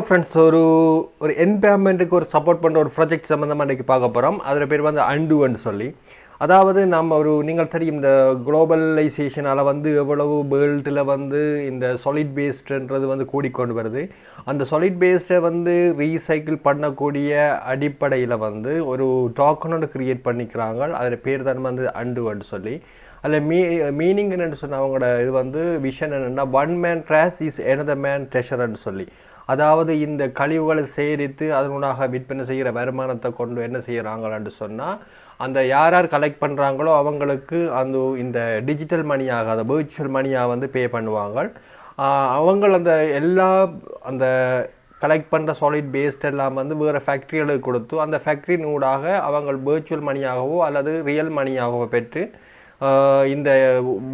Friends ஒரு என்வயர்மெண்ட்டுக்கு ஒரு support பண்ணுற ஒரு ப்ராஜெக்ட் சம்மந்தமாக இன்றைக்கி பார்க்க போகிறோம். அதில் பேர் வந்து அண்டுன்னு சொல்லி, அதாவது நம்ம நீங்கள் தெரியும் இந்த குளோபலைசேஷனால் வந்து எவ்வளவு வேர்ல்டில் வந்து இந்த சாலிட் வேஸ்ட்ன்றது வந்து கூடிக்கொண்டு வருது. அந்த சாலிட் வேஸ்ட்டை வந்து ரீசைக்கிள் பண்ணக்கூடிய அடிப்படையில் வந்து ஒரு டாக்குமெண்ட் க்ரியேட் பண்ணிக்கிறாங்க. அதில் பேர் தான் வந்து அண்டுன்னு சொல்லி. அதில் மீனிங் என்னென்னு சொன்னால் அவங்களோட இது வந்து விஷன் என்னென்னா one man trash is another man ட்ரெஷர்ன்னு சொல்லி, அதாவது இந்த கழிவுகளை சேகரித்து அதனூடாக விற்பனை செய்கிற வருமானத்தை கொண்டு என்ன செய்கிறாங்கன்னு சொன்னால் அந்த யார் யார் கலெக்ட் பண்ணுறாங்களோ அவங்களுக்கு இந்த டிஜிட்டல் மணியாக அந்த வேர்ச்சுவல் மணியாக வந்து பே பண்ணுவாங்க. அவங்க அந்த எல்லா அந்த கலெக்ட் பண்ணுற சாலிட் வேஸ்ட் எல்லாம் வந்து வேறு ஃபேக்ட்ரிகளுக்கு கொடுத்து அந்த ஃபேக்ட்ரியின் ஊடாக அவங்க வேர்ச்சுவல் மணியாகவோ அல்லது ரியல் மணியாகவோ பெற்று இந்த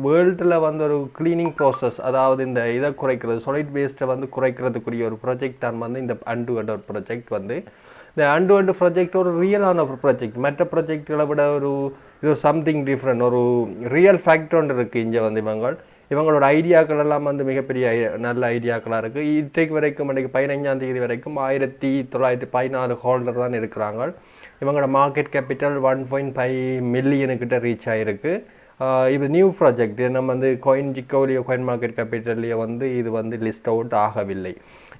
வேர்ல்டில் வந்து ஒரு கிளீனிங் ப்ராசஸ், அதாவது இந்த இதை குறைக்கிறது சாலிட் வேஸ்ட்டை வந்து குறைக்கிறதுக்குரிய ஒரு ப்ராஜெக்ட் தான் வந்து இந்த அண்டு என்ற ஒரு ப்ராஜெக்ட் வந்து. இந்த அண்டு ப்ராஜெக்ட் ஒரு ரியலான ஒரு ப்ராஜெக்ட், மற்ற ப்ராஜெக்ட்களை விட இது சம்திங் டிஃப்ரெண்ட், ஒரு ரியல் ஃபேக்ட் ஒன்று இருக்குது. இங்கே வந்து இவங்களோட ஐடியாக்கள் எல்லாம் வந்து மிகப்பெரிய நல்ல ஐடியாக்களாக இருக்குது. இன்றைக்கு வரைக்கும் இன்றைக்கு 15ஆம் தேதி வரைக்கும் 1914 ஹோல்டர் தான் இருக்கிறாங்க. இவங்களோட மார்க்கெட் கேபிட்டல் 1.5 மில்லியனுக்கிட்ட ரீச் ஆகிருக்கு. இது நியூ ப்ராஜெக்ட், நம்ம வந்து ஜிக்கோலியோ காயின் மார்க்கெட் கேபிட்டல்லையோ வந்து இது வந்து லிஸ்ட் அவுட் ஆகவில்லை.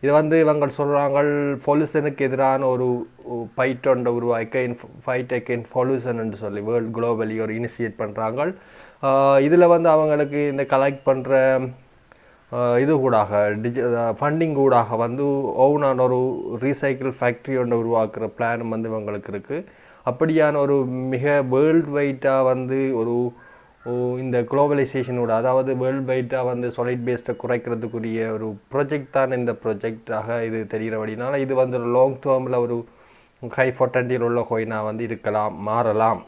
இது வந்து இவங்க சொல்கிறாங்க பொல்யூஷனுக்கு எதிரான ஒரு ஃபைட் ஒன்றை உருவாக்க ஃபைட் அகெயின்ஸ்ட் பொல்யூஷன் என்று சொல்லி வேர்ல்டு குளோபலி ஒரு இனிஷியேட் பண்ணுறாங்க. இதில் வந்து அவங்களுக்கு இந்த கலெக்ட் பண்ணுற இது கூடாக ஃபண்டிங் கூடாக வந்து ஓனான ஒரு ரீசைக்கிள் ஃபேக்ட்ரி ஒன்று உருவாக்குற பிளான் வந்து இவங்களுக்கு இருக்குது. அப்படியான ஒரு மிக வேர்ல்டு வைட்டாக வந்து இந்த குளோபலைசேஷனோட, அதாவது வேர்ல்டு வைட்டாக வந்து சாலிட் வேஸ்ட்டை குறைக்கிறதுக்குரிய ஒரு ப்ராஜெக்ட் தான் இந்த ப்ராஜெக்டாக இது தெரிகிறபடினால இது வந்து ஒரு லாங் டேர்மில் ஒரு ஹை பொட்டன்ஷியல் உள்ள கோயினாக வந்து இருக்கலாம், மாறலாம்.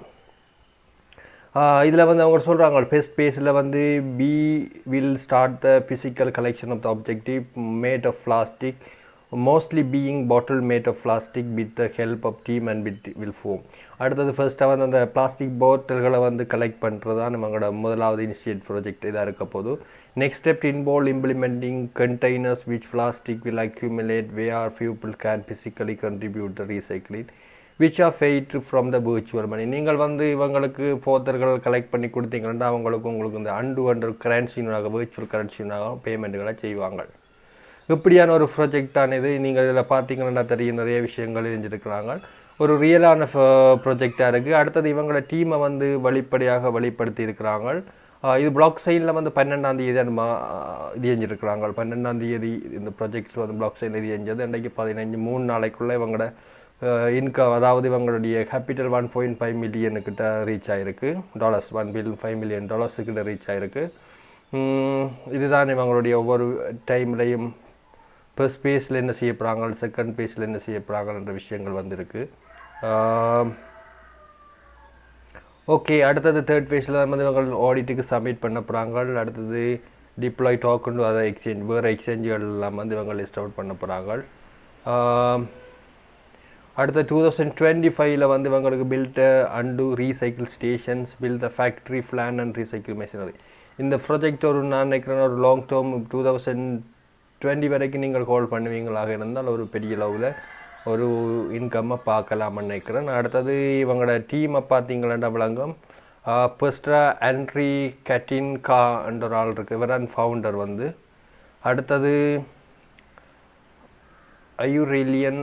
இதில் வந்து அவங்க சொல்கிறாங்க ஃபர்ஸ்ட் பேஸில் வந்து we will start the physical collection of the objective made of plastic, mostly being bottle made of plastic with the help of team and with will form. அடுத்தது ஃபர்ஸ்ட்டாக வந்து அந்த பிளாஸ்டிக் பாட்டில்களை வந்து கலெக்ட் பண்ணுறது தான் நம்மளோட முதலாவது இனிஷியேட் ப்ராஜெக்ட் இதாக இருக்க போது. Next step involve implementing containers which plastic will accumulate where people can physically contribute the recycling which are fade from the virtual money. நீங்கள் வந்து இவங்களுக்கு போத்தர்கள் கலெக்ட் பண்ணி கொடுத்தீங்கன்னா உங்களுக்கு இந்த அண்டு கரன்சினாக விர்ச்சுவல் கரன்சினாக பேமெண்ட்டுகளை செய்வாங்க. இப்படியான ஒரு ப்ராஜெக்ட் தான் இது. நீங்கள் இதில் பார்த்தீங்கன்னா தெரியும் நிறைய விஷயங்கள் செஞ்சுருக்கிறாங்க. ஒரு ரியலான ப்ராஜெக்டாக இருக்குது. அடுத்தது இவங்களோட டீமை வந்து வெளிப்படுத்தி இருக்கிறாங்க. இது பிளாக் சைனில் வந்து 12ஆம் தேதி இது செஞ்சுருக்கிறாங்க. 12ஆம் தேதி இந்த ப்ராஜெக்ட் வந்து பிளாக் சைன் இது செஞ்சது. இன்றைக்கு 3 நாளைக்குள்ளே இவங்களோட இன்கம், அதாவது இவங்களுடைய கேபிட்டல் 1.5 மில்லியனுக்கிட்ட ரீச் ஆகிருக்கு. $1.5 மில்லியன் கிட்ட ரீச் ஆகிருக்கு. இதுதான் இவங்களுடைய ஒவ்வொரு டைம்லையும் ஃபர்ஸ்ட் பேஸில் என்ன செய்ய போகிறாங்க, செகண்ட் பேஸில் என்ன செய்ய போகிறாங்கன்ற விஷயங்கள் வந்திருக்கு. ஓகே, அடுத்தது தேர்ட் பேஸில் வந்து இவங்க ஆடிட்டுக்கு சப்மிட் பண்ண போகிறாங்க. அடுத்தது டிப்ளாய் டாக்குன்னு அதை வேறு எக்ஸ்சேஞ்சுகள் எல்லாம் வந்து இவங்க லிஸ்ட் அவுட் பண்ண போகிறாங்க. அடுத்த 2025 வந்து இவங்களுக்கு build and recycle stations, build the factory plan and recycle machinery. இந்த ப்ராஜெக்ட் நான் நினைக்கிறேன் ஒரு லாங் டேர்ம் 2020 வரைக்கும் நீங்கள் ஹோல்ட் பண்ணுவீங்களாக இருந்தால் ஒரு பெரிய லெவலில் ஒரு இன்கம்மை பார்க்கலாம்னு நினைக்கிறேன். அடுத்தது இவங்களோட டீமை பார்த்தீங்களா விளங்கும். ஃபர்ஸ்ட்டாக ஆண்ட்ரி கட்டின்கா என்ற ஒரு ஆள் இருக்குது, இவர் தான் ஃபவுண்டர் வந்து. அடுத்தது ஐயூரேலியன்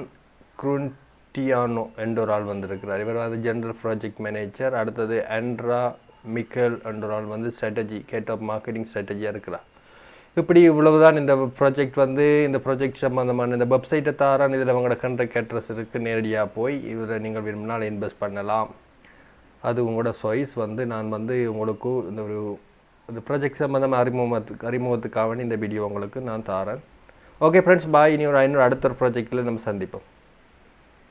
குருண்டியானோ என்ற ஒரு ஆள் வந்திருக்கிறார், இவர் வந்து ஜென்ரல் ப்ராஜெக்ட் மேனேஜர். அடுத்தது ஆண்ட்ரா மிக்கேல் என்ற ஒரு ஆள் வந்து ஸ்ட்ராட்டஜி ஹெட் ஆஃப் மார்க்கெட்டிங் ஸ்ட்ராட்டஜியாக இருக்கிறார். இப்படி இவ்வளவுதான் இந்த ப்ராஜெக்ட் வந்து. இந்த ப்ராஜெக்ட் சம்மந்தமான இந்த வெப்சைட்டை தாரான், இதில் அவங்களோட கண்ட்ராக்ட் அட்ரஸ் இருக்குது, நேரடியாக போய் இதில் நீங்கள் விரும்பினால் இன்வெஸ்ட் பண்ணலாம். அது உங்களோட சாய்ஸ் வந்து. நான் வந்து உங்களுக்கு இந்த ப்ராஜெக்ட் சம்மந்தமாக அறிமுகத்துக்காக இந்த வீடியோ உங்களுக்கு நான் தாரேன். ஓகே ஃப்ரெண்ட்ஸ், பாய். இன்னொரு அடுத்த ப்ராஜெக்டில் நம்ம சந்திப்போம்.